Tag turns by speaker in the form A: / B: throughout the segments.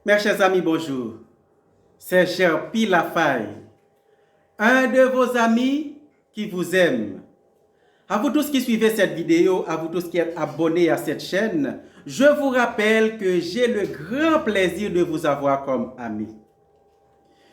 A: Mes chers amis, bonjour. C'est Cherpi Lafaille, un de vos amis qui vous aime. À vous tous qui suivez cette vidéo, à vous tous qui êtes abonnés à cette chaîne, je vous rappelle que j'ai le grand plaisir de vous avoir comme ami.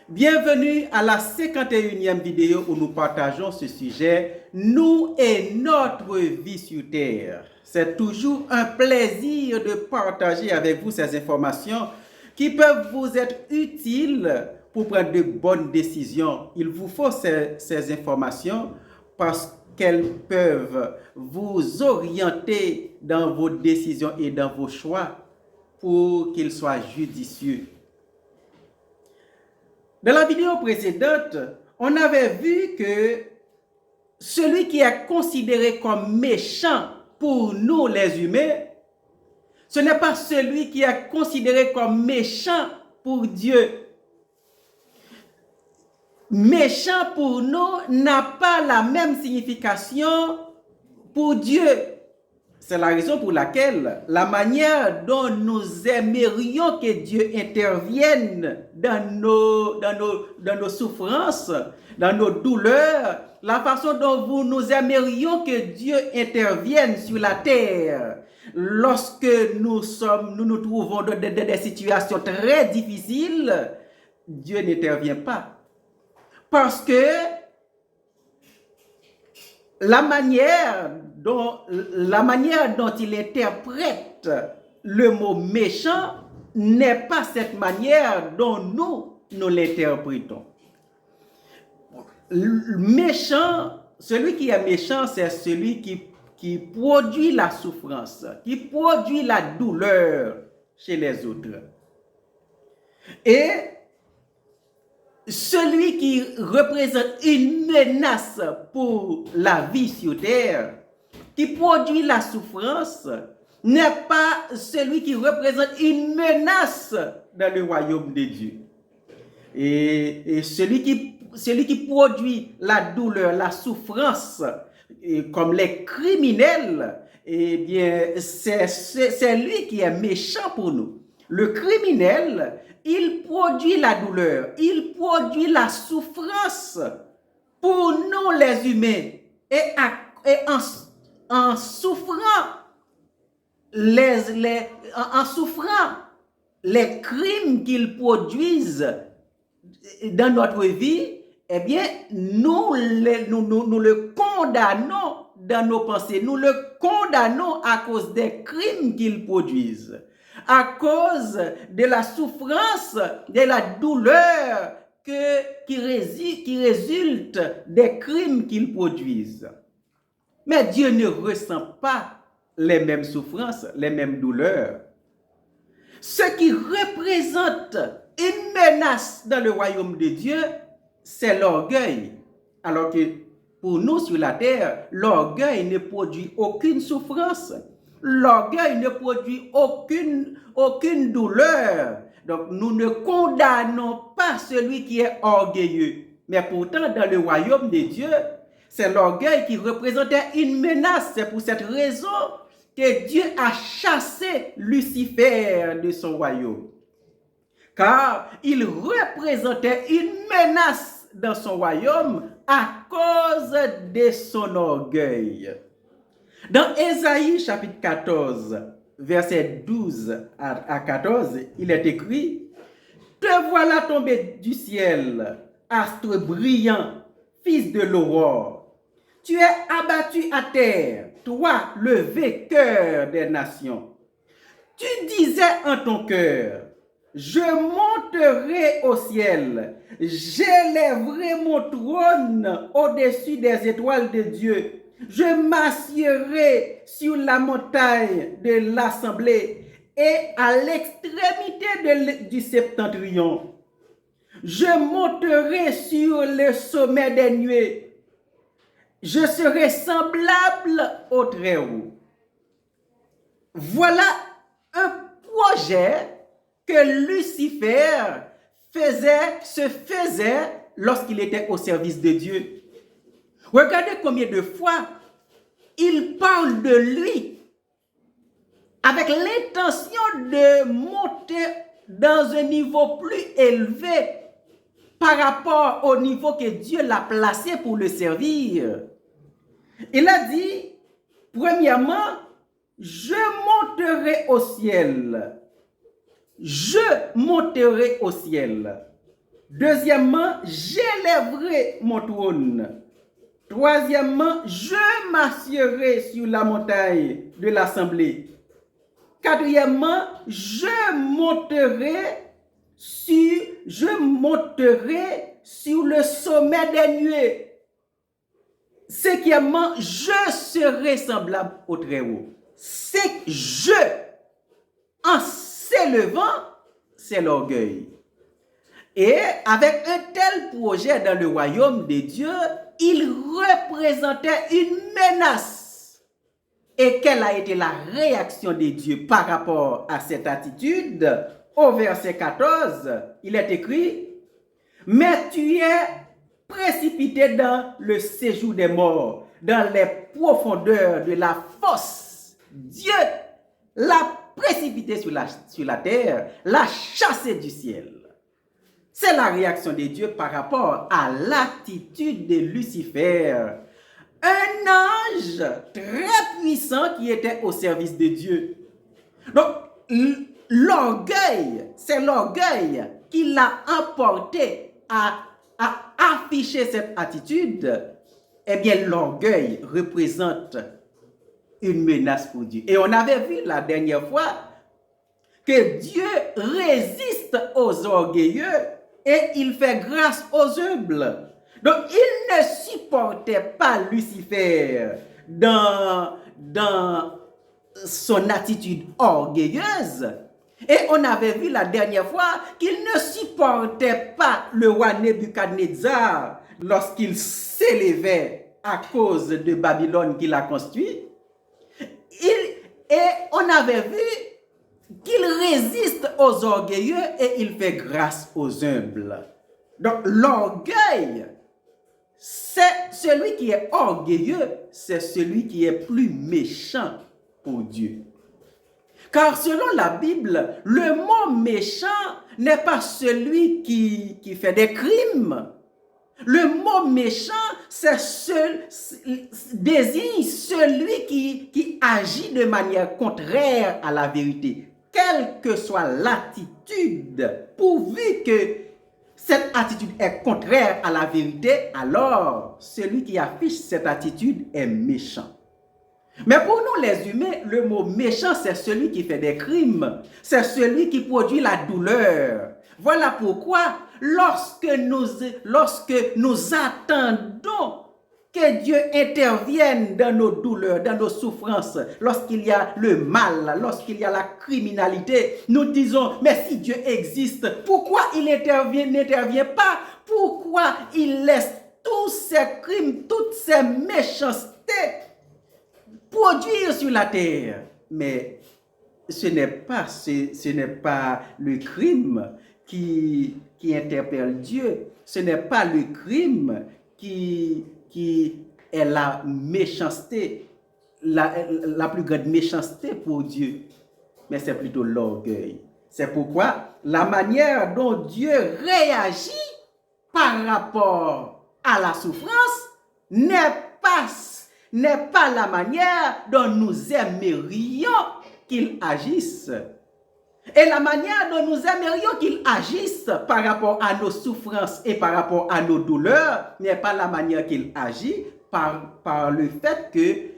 A: Bienvenue à la 51e vidéo où nous partageons ce sujet, nous et notre vie sur Terre. C'est toujours un plaisir de partager avec vous ces informations qui peuvent vous être utiles pour prendre de bonnes décisions. Il vous faut ces informations parce qu'elles peuvent vous orienter dans vos décisions et dans vos choix pour qu'ils soient judicieux. Dans la vidéo précédente, on avait vu que celui qui est considéré comme méchant pour nous les humains, ce n'est pas celui qui est considéré comme méchant pour Dieu. Méchant pour nous n'a pas la même signification pour Dieu. C'est la raison pour laquelle la manière dont nous aimerions que Dieu intervienne dans nos souffrances, dans nos douleurs, la façon dont nous aimerions que Dieu intervienne sur la terre, lorsque nous nous trouvons dans des situations très difficiles, Dieu n'intervient pas. Parce que la manière dont il interprète le mot méchant n'est pas cette manière dont nous l'interprétons. Méchant, celui qui est méchant, c'est celui qui produit la souffrance, qui produit la douleur chez les autres. Et celui qui représente une menace pour la vie sur terre, qui produit la souffrance, n'est pas celui qui représente une menace dans le royaume de Dieu. Et celui qui produit la douleur, la souffrance, comme les criminels, eh bien, c'est lui qui est méchant pour nous. Le criminel, il produit la douleur, il produit la souffrance pour nous les humains. Et en souffrant les crimes qu'ils produisent dans notre vie, eh bien, nous le condamnons dans nos pensées. Nous le condamnons à cause des crimes qu'ils produisent, à cause de la souffrance, de la douleur qui résulte des crimes qu'ils produisent. Mais Dieu ne ressent pas les mêmes souffrances, les mêmes douleurs. Ce qui représente une menace dans le royaume de Dieu, c'est l'orgueil. Alors que pour nous sur la terre, l'orgueil ne produit aucune souffrance. L'orgueil ne produit aucune douleur. Donc nous ne condamnons pas celui qui est orgueilleux. Mais pourtant, dans le royaume de Dieu, c'est l'orgueil qui représentait une menace. C'est pour cette raison que Dieu a chassé Lucifer de son royaume. Car il représentait une menace dans son royaume à cause de son orgueil. Dans Ésaïe chapitre 14, verset 12 à 14, il est écrit: « Te voilà tombé du ciel, astre brillant, fils de l'aurore. Tu es abattu à terre, toi, le vainqueur des nations. Tu disais en ton cœur: je monterai au ciel, j'élèverai mon trône au-dessus des étoiles de Dieu. Je m'assiérai sur la montagne de l'assemblée et à l'extrémité du septentrion. Je monterai sur le sommet des nuées. Je serai semblable au Très-Haut. » Voilà un projet que Lucifer se faisait lorsqu'il était au service de Dieu. Regardez combien de fois il parle de lui avec l'intention de monter dans un niveau plus élevé par rapport au niveau que Dieu l'a placé pour le servir. Il a dit, premièrement, je monterai au ciel. Je monterai au ciel. Deuxièmement, j'élèverai mon trône. Troisièmement, je m'assierai sur la montagne de l'assemblée. Quatrièmement, je monterai sur le sommet des nuées. Cinquièmement, je serai semblable au Très-Haut. C'est je, en s'élevant, c'est l'orgueil. Et avec un tel projet dans le royaume de Dieu, il représentait une menace. Et quelle a été la réaction de Dieu par rapport à cette attitude? Au verset 14, il est écrit, « Mais tu es précipité dans le séjour des morts, dans les profondeurs de la fosse. Dieu l'a précipité sur la terre, l'a chassé du ciel. » C'est la réaction de Dieu par rapport à l'attitude de Lucifer, un ange très puissant qui était au service de Dieu. Donc, l'orgueil, c'est l'orgueil qui l'a emporté à afficher cette attitude. Eh bien, l'orgueil représente une menace pour Dieu. Et on avait vu la dernière fois que Dieu résiste aux orgueilleux et il fait grâce aux humbles. Donc, il ne supportait pas Lucifer dans son attitude orgueilleuse. Et on avait vu la dernière fois qu'il ne supportait pas le roi Nebuchadnezzar lorsqu'il s'élevait à cause de Babylone qu'il a construit. Et on avait vu qu'il résiste aux orgueilleux et il fait grâce aux humbles. Donc l'orgueil, c'est celui qui est orgueilleux, c'est celui qui est plus méchant pour Dieu. Car selon la Bible, le mot méchant n'est pas celui qui fait des crimes. Le mot méchant, désigne celui qui agit de manière contraire à la vérité, quelle que soit l'attitude, pourvu que cette attitude est contraire à la vérité, alors celui qui affiche cette attitude est méchant. Mais pour nous les humains, le mot méchant, c'est celui qui fait des crimes, c'est celui qui produit la douleur. Voilà pourquoi lorsque nous attendons que Dieu intervienne dans nos douleurs, dans nos souffrances, lorsqu'il y a le mal, lorsqu'il y a la criminalité, nous disons, mais si Dieu existe, pourquoi il n'intervient pas? Pourquoi il laisse tous ces crimes, toutes ces méchancetés produire sur la terre? Mais ce n'est pas le crime qui interpelle Dieu. Ce n'est pas le crime qui est la méchanceté, la plus grande méchanceté pour Dieu. Mais c'est plutôt l'orgueil. C'est pourquoi la manière dont Dieu réagit par rapport à la souffrance n'est pas la manière dont nous aimerions qu'il agisse. Et la manière dont nous aimerions qu'il agisse par rapport à nos souffrances et par rapport à nos douleurs n'est pas la manière qu'il agit par le fait que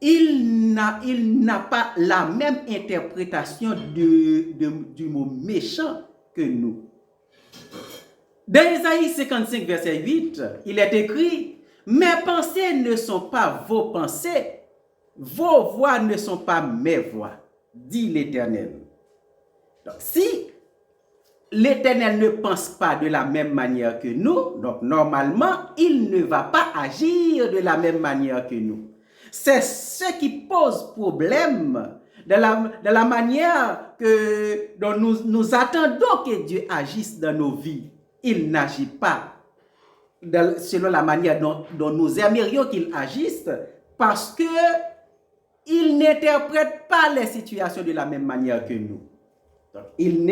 A: il n'a pas la même interprétation du mot méchant que nous. Dans Isaïe 55, verset 8, il est écrit, « Mes pensées ne sont pas vos pensées, vos voix ne sont pas mes voix, dit l'Éternel. » Donc, si l'Éternel ne pense pas de la même manière que nous, donc normalement, il ne va pas agir de la même manière que nous. C'est ce qui pose problème de la manière dont nous attendons que Dieu agisse dans nos vies. Il n'agit pas selon la manière dont nous aimerions qu'il agisse parce qu'il n'interprète pas les situations de la même manière que nous. Donc, il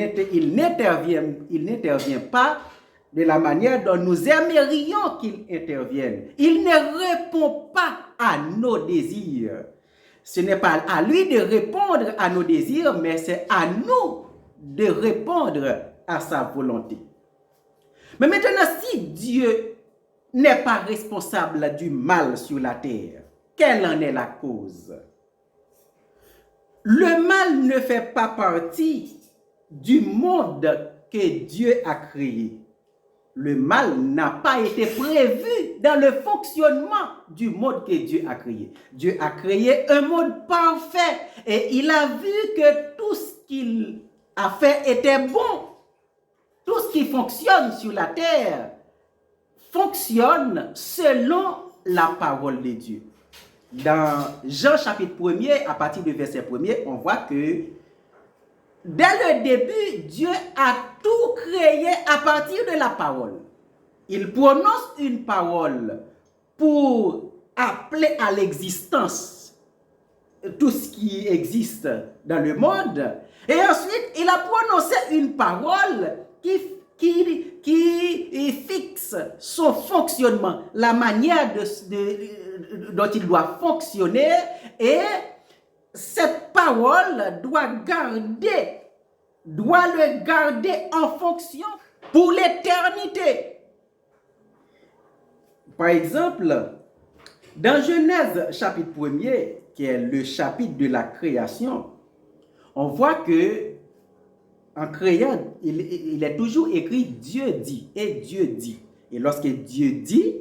A: n'intervient pas de la manière dont nous aimerions qu'il intervienne. Il ne répond pas à nos désirs. Ce n'est pas à lui de répondre à nos désirs, mais c'est à nous de répondre à sa volonté. Mais maintenant, si Dieu n'est pas responsable du mal sur la terre, quelle en est la cause? Le mal ne fait pas partie du monde que Dieu a créé. Le mal n'a pas été prévu dans le fonctionnement du monde que Dieu a créé. Dieu a créé un monde parfait et il a vu que tout ce qu'il a fait était bon. Tout ce qui fonctionne sur la terre fonctionne selon la parole de Dieu. Dans Jean chapitre 1er, à partir du verset 1er, on voit que dès le début, Dieu a tout créé à partir de la parole. Il prononce une parole pour appeler à l'existence tout ce qui existe dans le monde. Et ensuite, il a prononcé une parole qui fixe son fonctionnement, la manière dont il doit fonctionner, et cette parole doit le garder en fonction pour l'éternité. Par exemple, dans Genèse chapitre 1er, qui est le chapitre de la création, on voit que en créant, il est toujours écrit Dieu dit et Dieu dit. Et lorsque Dieu dit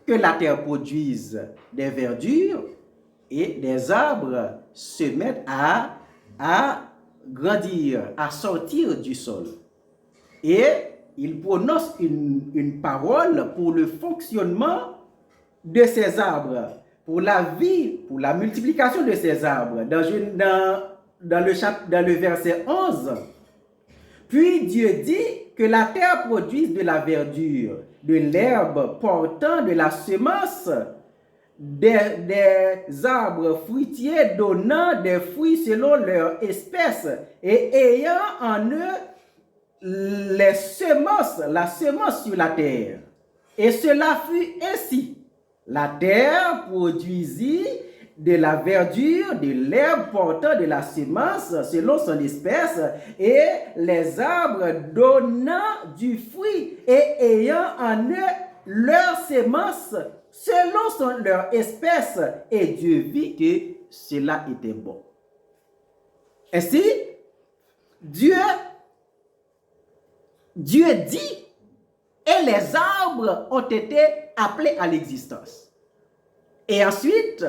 A: que la terre produise des verdures et des arbres se mettent à grandir, à sortir du sol. Et il prononce une parole pour le fonctionnement de ces arbres, pour la vie, pour la multiplication de ces arbres. Dans le verset 11, puis Dieu dit que la terre produise de la verdure, de l'herbe portant de la semence, des arbres fruitiers donnant des fruits selon leur espèce et ayant en eux la semence sur la terre. Et cela fut ainsi. La terre produisit de la verdure, de l'herbe portant de la semence selon son espèce, et les arbres donnant du fruit et ayant en eux leur semence selon leur espèce. Et Dieu vit que cela était bon. Ainsi, Dieu dit, et les arbres ont été appelés à l'existence. Et ensuite,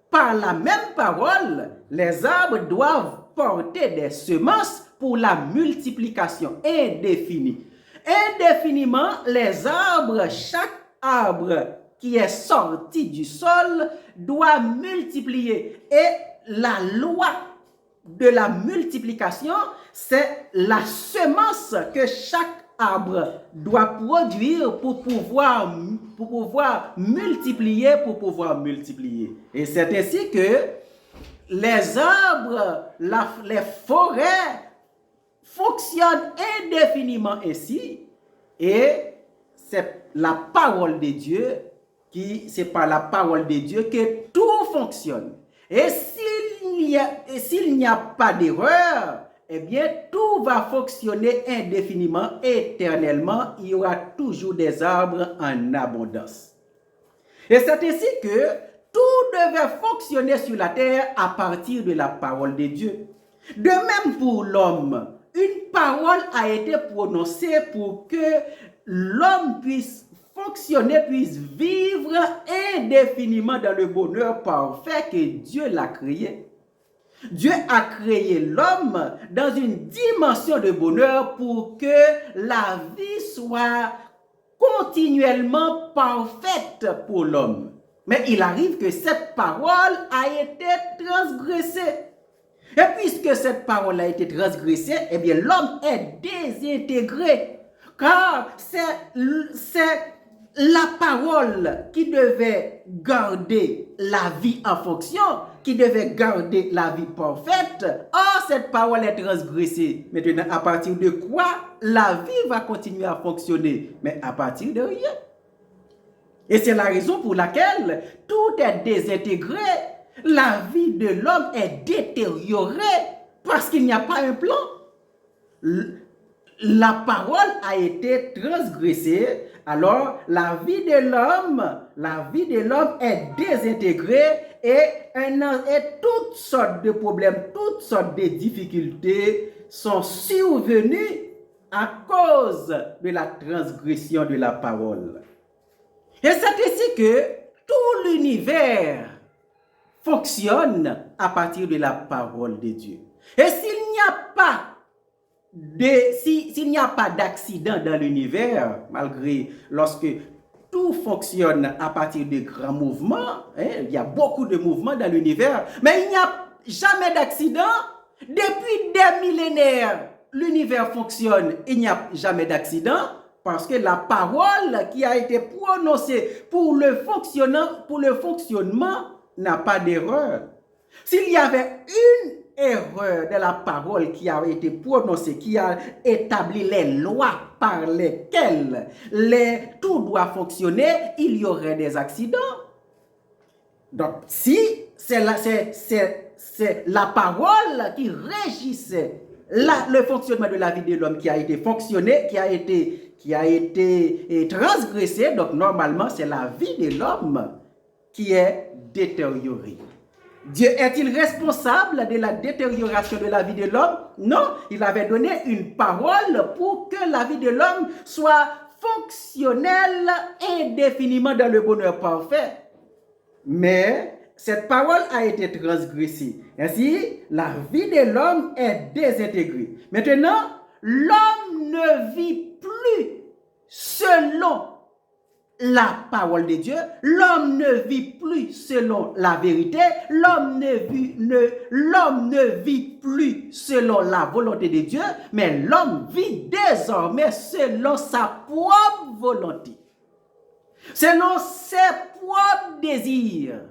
A: par la même parole, les arbres doivent porter des semences pour la multiplication indéfinie. Indéfiniment, les arbres, chaque arbre qui est sorti du sol doit multiplier. Et la loi de la multiplication, c'est la semence que chaque arbre doit produire pour pouvoir multiplier, Et c'est ainsi que les arbres, les forêts fonctionnent indéfiniment ainsi, et c'est la parole de Dieu c'est par la parole de Dieu que tout fonctionne. Et s'il n'y a pas d'erreur, eh bien, tout va fonctionner indéfiniment, éternellement. Il y aura toujours des arbres en abondance. Et c'est ainsi que tout devait fonctionner sur la terre à partir de la parole de Dieu. De même pour l'homme, une parole a été prononcée pour que l'homme puisse fonctionner, puisse vivre indéfiniment dans le bonheur parfait que Dieu l'a créé. Dieu a créé l'homme dans une dimension de bonheur pour que la vie soit continuellement parfaite pour l'homme. Mais il arrive que cette parole a été transgressée. Et puisque cette parole a été transgressée, eh bien l'homme est désintégré. Car c'est la parole qui devait garder la vie en fonction qui devait garder la vie parfaite, or cette parole est transgressée. Maintenant, à partir de quoi la vie va continuer à fonctionner? Mais à partir de rien. Et c'est la raison pour laquelle tout est désintégré. La vie de l'homme est détériorée parce qu'il n'y a pas un plan. La parole a été transgressée, alors la vie de l'homme est désintégrée et toutes sortes de problèmes, toutes sortes de difficultés sont survenues à cause de la transgression de la parole. Et c'est ainsi que tout l'univers fonctionne à partir de la parole de Dieu. Et s'il n'y a pas d'accident dans l'univers, malgré lorsque tout fonctionne à partir de grands mouvements, il y a beaucoup de mouvements dans l'univers, mais il n'y a jamais d'accident. Depuis des millénaires, l'univers fonctionne, il n'y a jamais d'accident, parce que la parole qui a été prononcée pour le fonctionnement n'a pas d'erreur. S'il y avait une erreur de la parole qui a été prononcée, qui a établi les lois par lesquelles tout doit fonctionner, il y aurait des accidents. Donc, si c'est la parole qui régissait le fonctionnement de la vie de l'homme qui a été transgressée, donc normalement, c'est la vie de l'homme qui est détériorée. Dieu est-il responsable de la détérioration de la vie de l'homme? Non, il avait donné une parole pour que la vie de l'homme soit fonctionnelle indéfiniment dans le bonheur parfait. Mais cette parole a été transgressée. Ainsi, la vie de l'homme est désintégrée. Maintenant, l'homme ne vit plus selon la parole de Dieu, l'homme ne vit plus selon la vérité, l'homme ne vit plus selon la volonté de Dieu, mais l'homme vit désormais selon sa propre volonté, selon ses propres désirs,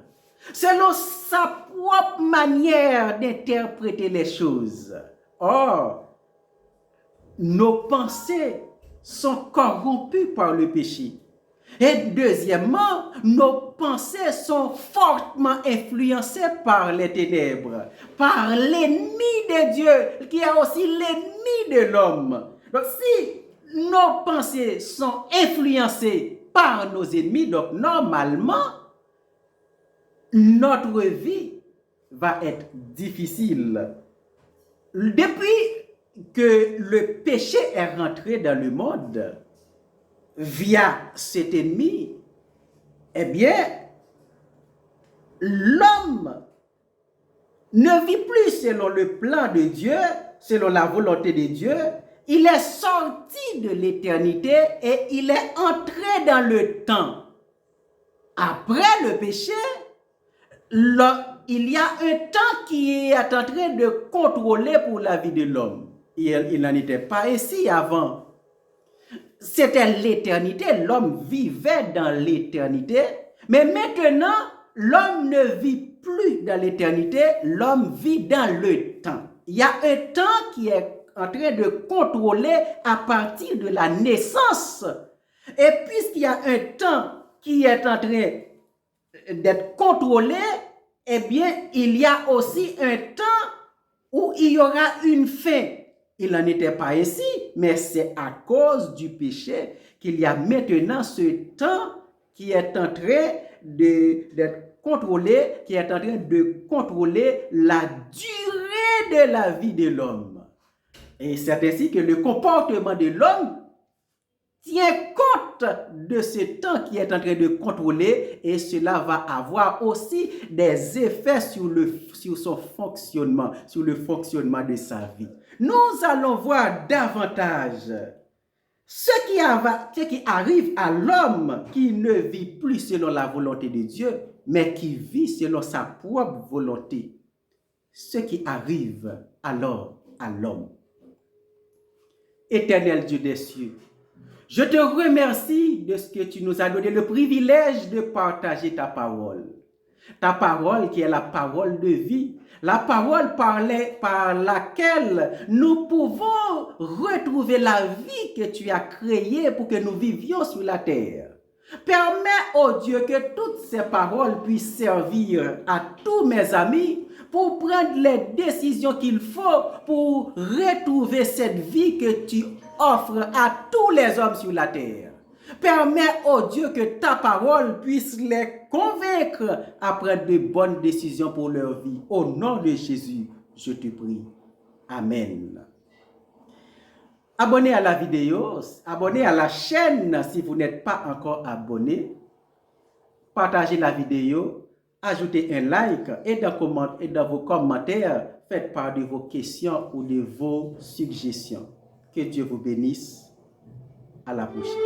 A: selon sa propre manière d'interpréter les choses. Or, nos pensées sont corrompues par le péché. Et deuxièmement, nos pensées sont fortement influencées par les ténèbres, par l'ennemi de Dieu, qui est aussi l'ennemi de l'homme. Donc si nos pensées sont influencées par nos ennemis, donc normalement, notre vie va être difficile. Depuis que le péché est rentré dans le monde, via cet ennemi, eh bien, l'homme ne vit plus selon le plan de Dieu, selon la volonté de Dieu. Il est sorti de l'éternité et il est entré dans le temps. Après le péché, il y a un temps qui est en train de contrôler pour la vie de l'homme. Il n'en était pas ainsi avant. C'était l'éternité, l'homme vivait dans l'éternité, mais maintenant, l'homme ne vit plus dans l'éternité, l'homme vit dans le temps. Il y a un temps qui est en train de contrôler à partir de la naissance. Et puisqu'il y a un temps qui est en train d'être contrôlé, eh bien, il y a aussi un temps où il y aura une fin. Il n'en était pas ainsi, mais c'est à cause du péché qu'il y a maintenant ce temps qui est en train d'être contrôlé, qui est en train de contrôler la durée de la vie de l'homme. Et c'est ainsi que le comportement de l'homme tient compte de ce temps qui est en train de contrôler et cela va avoir aussi des effets sur son fonctionnement, sur le fonctionnement de sa vie. Nous allons voir davantage ce qui arrive à l'homme qui ne vit plus selon la volonté de Dieu, mais qui vit selon sa propre volonté. Ce qui arrive alors à l'homme. Éternel Dieu des cieux, je te remercie de ce que tu nous as donné le privilège de partager ta parole. Ta parole qui est la parole de vie. La parole par laquelle nous pouvons retrouver la vie que tu as créée pour que nous vivions sur la terre. Permets, oh Dieu, que toutes ces paroles puissent servir à tous mes amis pour prendre les décisions qu'il faut pour retrouver cette vie que tu offres à tous les hommes sur la terre. Permets, oh Dieu, que ta parole puisse les convaincre à prendre de bonnes décisions pour leur vie. Au nom de Jésus, je te prie. Amen. Abonnez à la vidéo, abonnez à la chaîne si vous n'êtes pas encore abonné. Partagez la vidéo, ajoutez un like et dans vos commentaires, faites part de vos questions ou de vos suggestions. Que Dieu vous bénisse. À la prochaine.